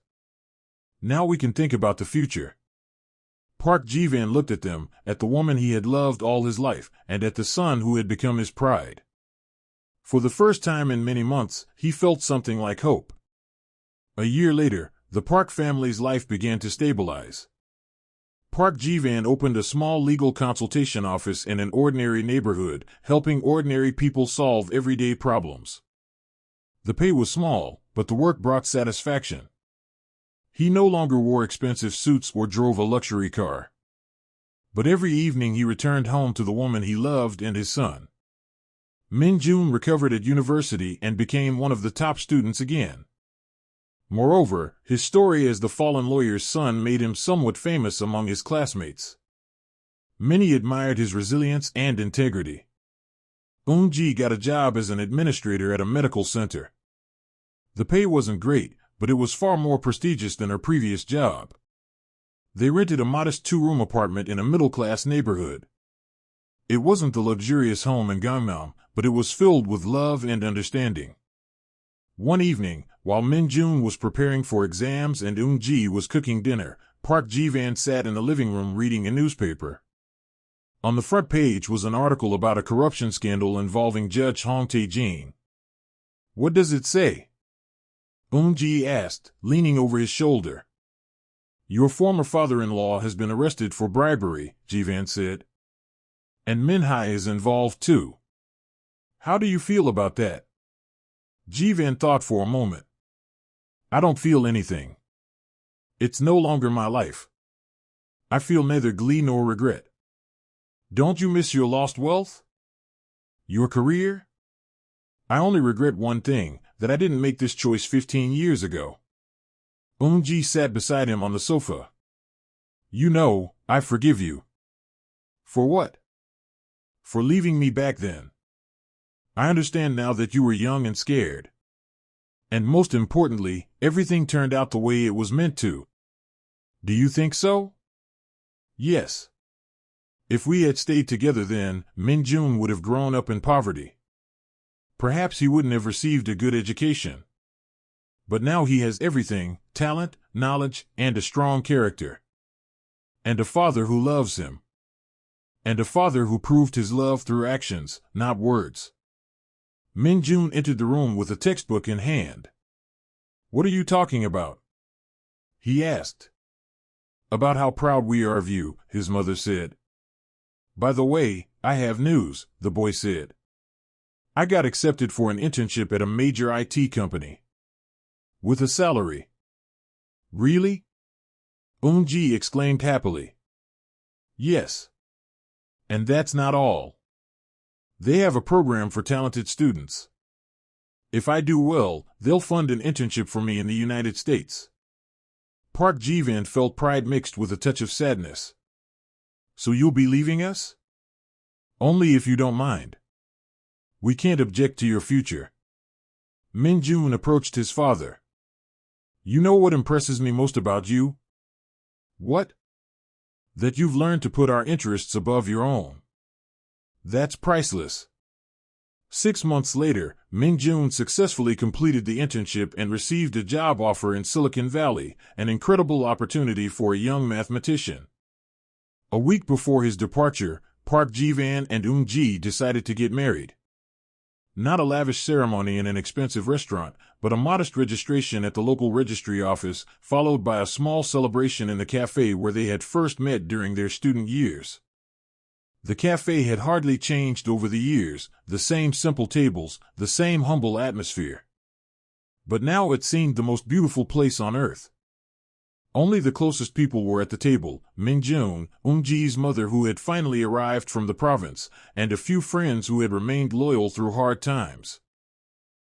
Now we can think about the future." Park Ji-van looked at them, at the woman he had loved all his life, and at the son who had become his pride. For the first time in many months, he felt something like hope. A year later, the Park family's life began to stabilize. Park Ji-van opened a small legal consultation office in an ordinary neighborhood, helping ordinary people solve everyday problems. The pay was small, but the work brought satisfaction. He no longer wore expensive suits or drove a luxury car. But every evening he returned home to the woman he loved and his son. Min-jun recovered at university and became one of the top students again. Moreover, his story as the fallen lawyer's son made him somewhat famous among his classmates. Many admired his resilience and integrity. Eun-ji got a job as an administrator at a medical center. The pay wasn't great, but it was far more prestigious than her previous job. They rented a modest 2-room apartment in a middle-class neighborhood. It wasn't the luxurious home in Gangnam, but it was filled with love and understanding. One evening, while Min-jun was preparing for exams and Eun-ji was cooking dinner, Park Ji-van sat in the living room reading a newspaper. On the front page was an article about a corruption scandal involving Judge Hong Tae-jin. "What does it say?" Eun-ji asked, leaning over his shoulder. "Your former father-in-law has been arrested for bribery," Ji-van said. "And Min-hae is involved too. How do you feel about that?" Ji-van thought for a moment. "I don't feel anything. It's no longer my life. I feel neither glee nor regret." "Don't you miss your lost wealth? Your career?" "I only regret one thing, that I didn't make this choice 15 years ago." Eun-ji sat beside him on the sofa. "You know, I forgive you." "For what?" "For leaving me back then. I understand now that you were young and scared. And most importantly, everything turned out the way it was meant to." "Do you think so?" "Yes. If we had stayed together then, Min-jun would have grown up in poverty. Perhaps he wouldn't have received a good education. But now he has everything: talent, knowledge, and a strong character. And a father who loves him. And a father who proved his love through actions, not words." Min-jun entered the room with a textbook in hand. "What are you talking about?" he asked. "About how proud we are of you," his mother said. "By the way, I have news," the boy said. "I got accepted for an internship at a major IT company. With a salary." "Really?" Eun-ji exclaimed happily. "Yes. And that's not all. They have a program for talented students. If I do well, they'll fund an internship for me in the United States." Park Ji-van felt pride mixed with a touch of sadness. "So you'll be leaving us?" "Only if you don't mind. We can't object to your future." Min-jun approached his father. "You know what impresses me most about you?" "What?" "That you've learned to put our interests above your own. That's priceless." 6 months later, Min-jun successfully completed the internship and received a job offer in Silicon Valley, an incredible opportunity for a young mathematician. A week before his departure, Park Ji-van and Eun-ji decided to get married. Not a lavish ceremony in an expensive restaurant, but a modest registration at the local registry office, followed by a small celebration in the cafe where they had first met during their student years. The cafe had hardly changed over the years, the same simple tables, the same humble atmosphere. But now it seemed the most beautiful place on earth. Only the closest people were at the table: Min-jun, Eun-ji's mother who had finally arrived from the province, and a few friends who had remained loyal through hard times.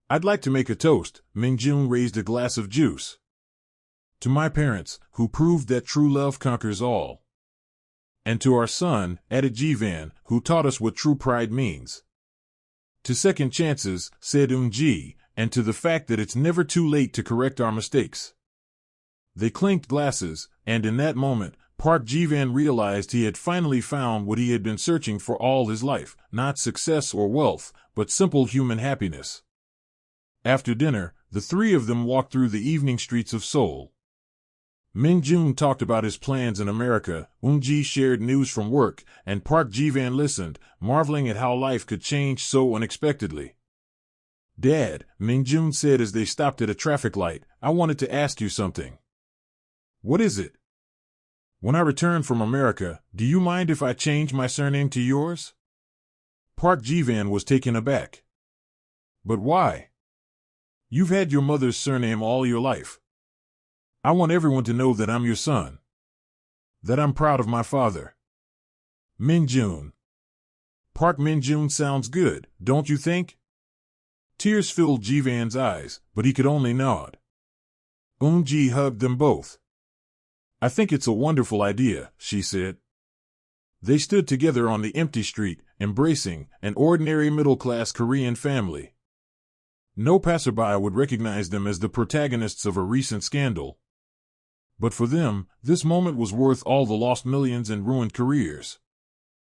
"I'd like to make a toast." Min-jun raised a glass of juice. "To my parents, who proved that true love conquers all. And to our son," added Ji-van, "who taught us what true pride means." "To second chances," said Eun-ji, "and to the fact that it's never too late to correct our mistakes." They clinked glasses, and in that moment, Park Ji-van realized he had finally found what he had been searching for all his life: not success or wealth, but simple human happiness. After dinner, the three of them walked through the evening streets of Seoul. Min-jun talked about his plans in America, Eun-ji shared news from work, and Park Ji-van listened, marveling at how life could change so unexpectedly. "Dad," Min-jun said as they stopped at a traffic light, "I wanted to ask you something." "What is it?" "When I return from America, do you mind if I change my surname to yours?" Park Ji-van was taken aback. "But why? You've had your mother's surname all your life." I want everyone to know that I'm your son. That I'm proud of my father. Min-jun. Park Min-jun sounds good, don't you think? Tears filled Jivan's eyes, but he could only nod. Eun-ji hugged them both. I think it's a wonderful idea, she said. They stood together on the empty street, embracing an ordinary middle-class Korean family. No passerby would recognize them as the protagonists of a recent scandal. But for them, this moment was worth all the lost millions and ruined careers.